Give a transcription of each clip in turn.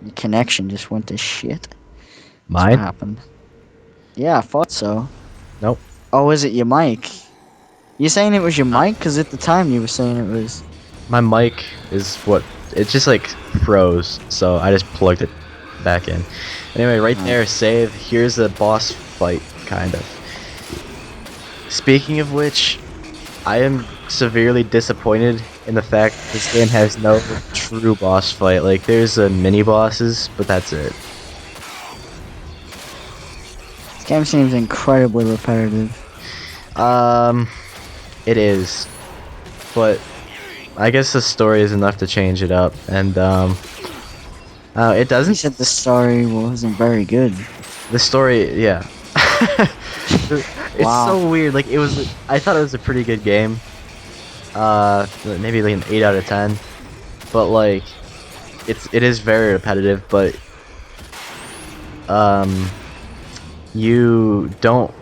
Your connection just went to shit. That's what Mine? happened. Yeah, I thought so. Nope. Oh, is it your mic? You saying it was your mic? Because at the time you were saying it was. My mic is what it just like froze, so I just plugged it back in. Anyway, right there, save. Here's a boss fight, kind of. Speaking of which, I am severely disappointed in the fact this game has no true boss fight. Like, there's mini bosses, but that's it. This game seems incredibly repetitive. It is, but I guess the story is enough to change it up, and it You doesn't. said the story wasn't very good. The story, yeah. It's Wow. so weird. Like it was, I thought it was a pretty good game. Maybe like an 8 out of 10. But like, it is very repetitive. But you don't.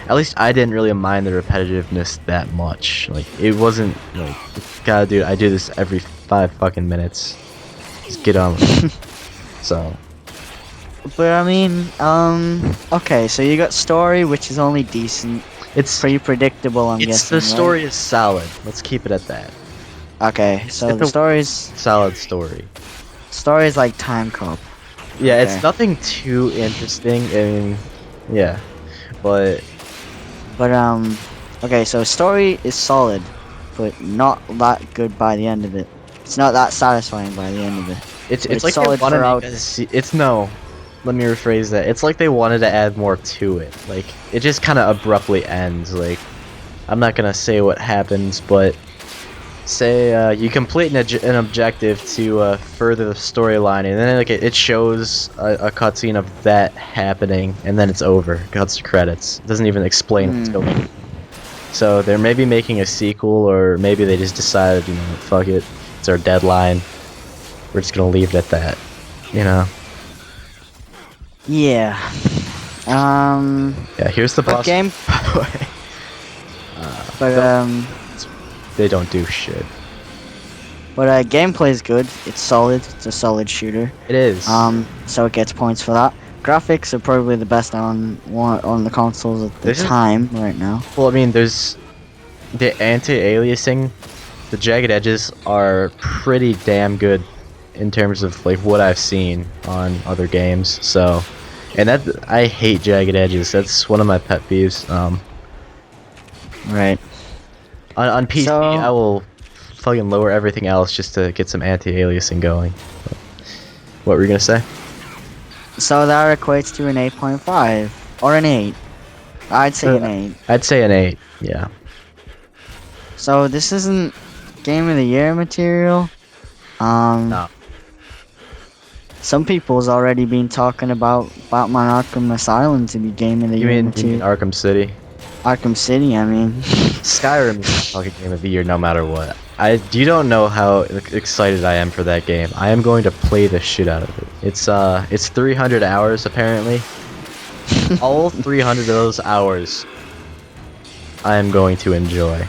At least I didn't really mind the repetitiveness that much. Like it wasn't like, gotta do. I do this every 5 fucking minutes. Just get on with it. So. But I mean, okay, so you got story, which is only decent. It's Pretty predictable, I'm it's guessing. the story is solid. Let's keep it at that. Right? Okay, so it's the a- story's Solid story. like Time Cop. Yeah, Okay. it's nothing too interesting. I mean, yeah, but But okay, so story is solid, but not that good by the end of it. It's not that satisfying by the end of it. it's It's like they solid wanted throughout. it's no. Let me rephrase that. It's like they wanted to add more to it. Like it just kind of abruptly ends. Like I'm not gonna say what happens, but say you complete an objective to further the storyline, and then like it shows a cutscene of that happening, and then it's over. Cuts to credits. It doesn't even explain what's going on. So they're maybe making a sequel, or maybe they just decided, you know, fuck it, it's our deadline. We're just gonna leave it at that, you know. Yeah. Yeah, here's the But boss. game, By the way, but they don't do shit. gameplay is good. It's solid. It's a solid shooter. It is. So it gets points for that. Graphics are probably the best on the consoles at the This is- time right now. Well, I mean, there's the anti-aliasing. The jagged edges are pretty damn good in terms of like what I've seen on other games. So, and that I hate jagged edges. That's one of my pet peeves. Right. On PC, So- I will fucking lower everything else just to get some anti-aliasing going. What were you gonna say? So that equates to an 8.5 or an 8. I'd say an 8. I'd say an 8. Yeah. So this isn't Game of the Year material. No. Some people's already been talking about Batman Arkham Asylum to be Game of the You Year mean material. Arkham City? Arkham City, I mean. Skyrim is a fucking game of the year no matter what. You don't know how excited I am for that game. I am going to play the shit out of it. It's 300 hours apparently. All 300 of those hours I am going to enjoy.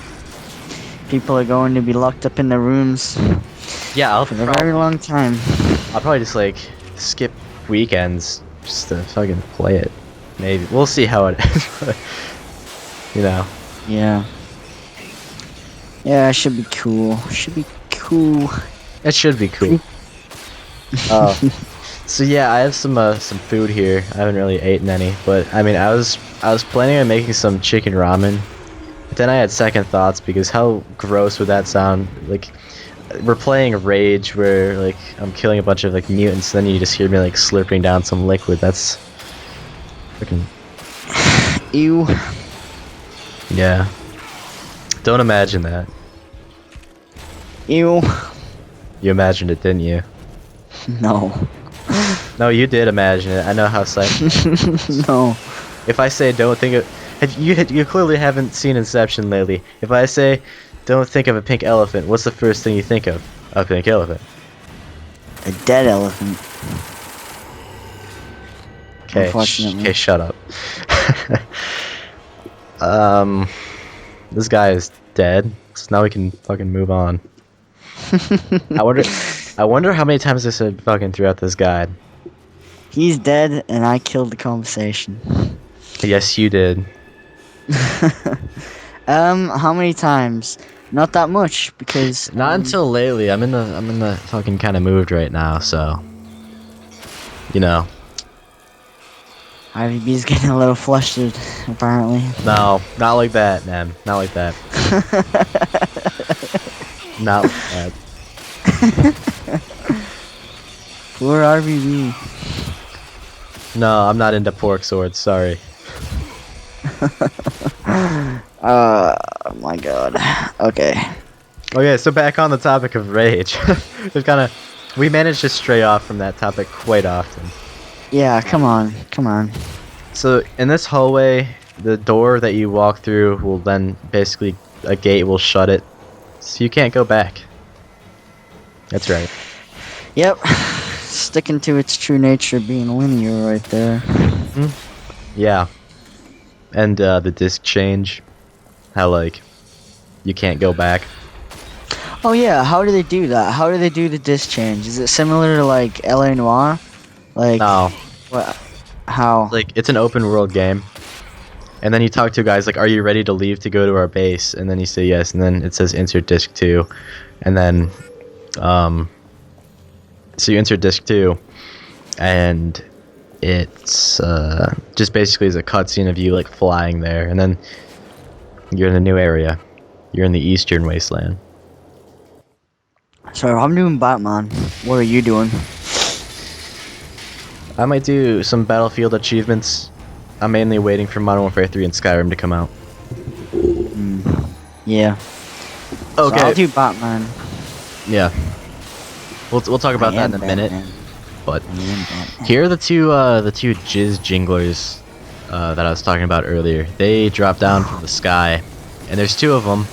People are going to be locked up in their rooms Yeah, for a very long time. I'll probably just like skip weekends just to fucking play it. Maybe we'll see how it is. You know. Yeah. Yeah, it should be cool. Should be cool. It should be cool. So yeah, I have some food here. I haven't really eaten any, but I mean, I was planning on making some chicken ramen. But then I had second thoughts because how gross would that sound? Like we're playing Rage where like I'm killing a bunch of like mutants, then you just hear me like slurping down some liquid. That's freaking Ew. yeah. Don't imagine that. Ew. You imagined it, didn't you? No. No, you did imagine it. I know how psycho. No. If I say don't think of, you clearly haven't seen Inception lately. If I say don't think of a pink elephant, what's the first thing you think of? A pink elephant. A dead elephant. Okay, Unfortunately. okay, shut up. This guy is dead, so now we can fucking move on. I wonder. I wonder how many times I said fucking throughout this guide. He's dead, and I killed the conversation. Yes, you did. How many times? Not that much, because Not until lately. I'm in the fucking kind of mood right now, so you know. RvB's getting a little flustered, apparently. No, not like that, man. Not like that. Not like that. Poor RvB. No, I'm not into pork swords. Sorry. Oh my god. Okay. Okay, so back on the topic of rage. We managed to stray off from that topic quite often. Yeah, come on. Come on. So in this hallway, the door that you walk through will then basically a gate will shut it, so you can't go back. That's right. Yep. Sticking to its true nature, being linear right there. Yeah. And the disc change, how like you can't go back. Oh yeah, how do they do that? How do they do the disc change? Is it similar to like LA Noire? Like No, what? How? like it's an open world game, and then you talk to guys like, "Are you ready to leave to go to our base?" And then you say yes, and then it says insert disc 2, and then so you insert disc 2, and it's just basically is a cutscene of you like flying there, and then you're in a new area. You're in the Eastern Wasteland. So I'm doing Batman. What are you doing? I might do some Battlefield achievements. I'm mainly waiting for Modern Warfare 3 and Skyrim to come out. Yeah. Okay. So I'll do Batman. Yeah. We'll talk about that in a minute. Batman. But I am Batman. here are the two jizz jinglers that I was talking about earlier. They drop down from the sky, and there's 2 of them,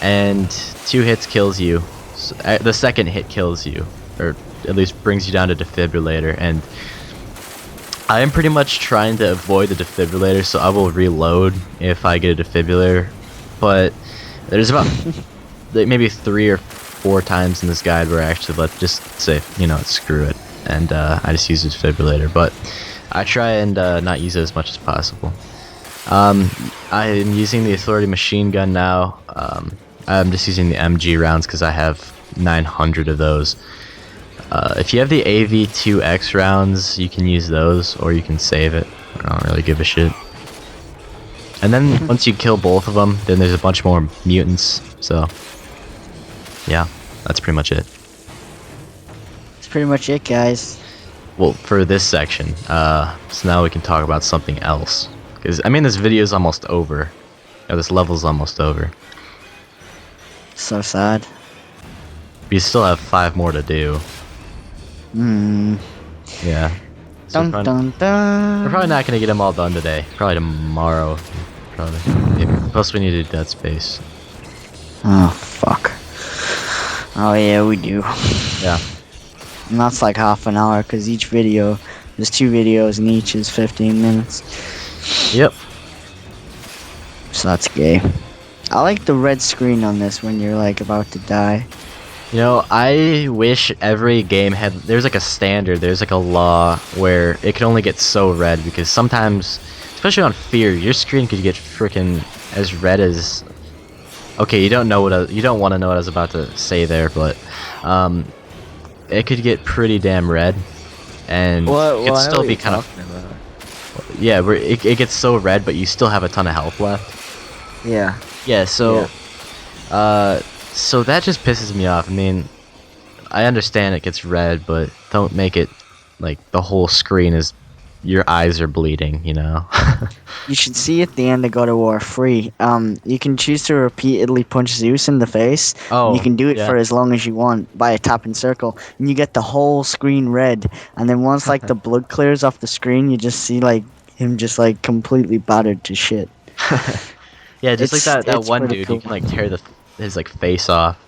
and 2 hits kills you. So, the second hit kills you, or at least brings you down to defibrillator, and I am pretty much trying to avoid the defibrillator, so I will reload if I get a defibrillator. But there's about like maybe 3 or 4 times in this guide where I actually just say, you know, screw it, and I just use the defibrillator. But I try and not use it as much as possible. I am using the Authority machine gun now. I'm just using the MG rounds because I have 900 of those. If you have the AV2X rounds, you can use those, or you can save it. I don't really give a shit. And then once you kill both of them, then there's a bunch more mutants. So, yeah, that's pretty much it. That's pretty much it, guys. Well, for this section, so now we can talk about something else. Because, I mean, this video is almost over. Or this level's almost over. So sad. We still have 5 more to do. Yeah. So Dun we're dun dun. probably not gonna get them all done today. Probably tomorrow. Probably. Plus we need to do Dead Space. Oh fuck. Oh yeah, we do. Yeah. And that's like half an hour, because each video, there's 2 videos, and each is 15 minutes. Yep. So that's gay. I like the red screen on this when you're like about to die. You know, I wish every game had... There's like a standard, there's like a law where it can only get so red, because sometimes, especially on Fear, your screen could get freaking as red as... Okay, you don't want to know what I was about to say there, but it could get pretty damn red, and it could still be kind of... Yeah, where it gets so red, but you still have a ton of health left. Yeah. Yeah, so... So that just pisses me off. I mean, I understand it gets red, but don't make it like the whole screen is your eyes are bleeding, you know? You should see at the end of God of War 3. You can choose to repeatedly punch Zeus in the face. Oh, and you can do it yeah. for as long as you want by a tap and circle, and you get the whole screen red. And then once like the blood clears off the screen, you just see like him just like completely battered to shit. Yeah, just like that it's one pretty dude, cool. you can like tear his like face off.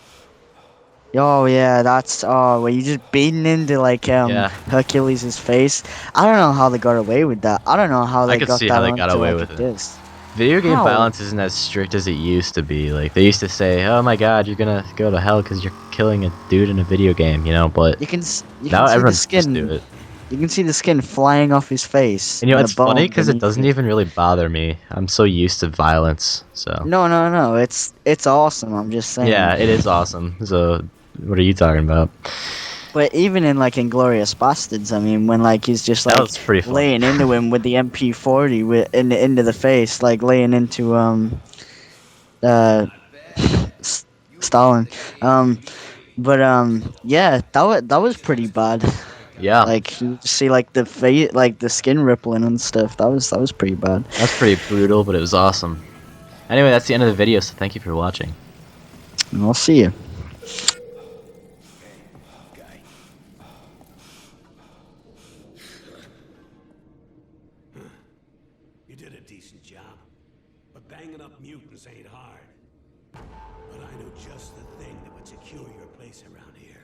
Oh yeah, that's where you just beating into like Yeah. Hercules' face. I don't know how they got away with that. I don't know how they could got see that how they got onto, away like, with a it. disc. Video game How? violence isn't as strict as it used to be. Like they used to say, "Oh my God, you're gonna go to hell because you're killing a dude in a video game, you know. But You can now see the everyone can just do skin. it. You can see the skin flying off his face And you know, and a it's funny bone because it beneath doesn't it. even really bother me. I'm so used to violence, so No, no, no. It's awesome. I'm just saying. yeah, it is awesome. So, what are you talking about? But even in like Inglorious Bastards, I mean, when like he's just That like was pretty funny. laying into him with the MP40 into the face, like laying into uh Stalin. Um, but yeah, that was pretty bad. Yeah, Like you just see like the face, like the skin rippling and stuff. That was pretty bad. that's pretty brutal, but it was awesome. Anyway, that's the end of the video, so thank you for watching. And I'll see you. You did a decent job. But banging up mutants ain't hard. But I know just the thing that would secure your place around here.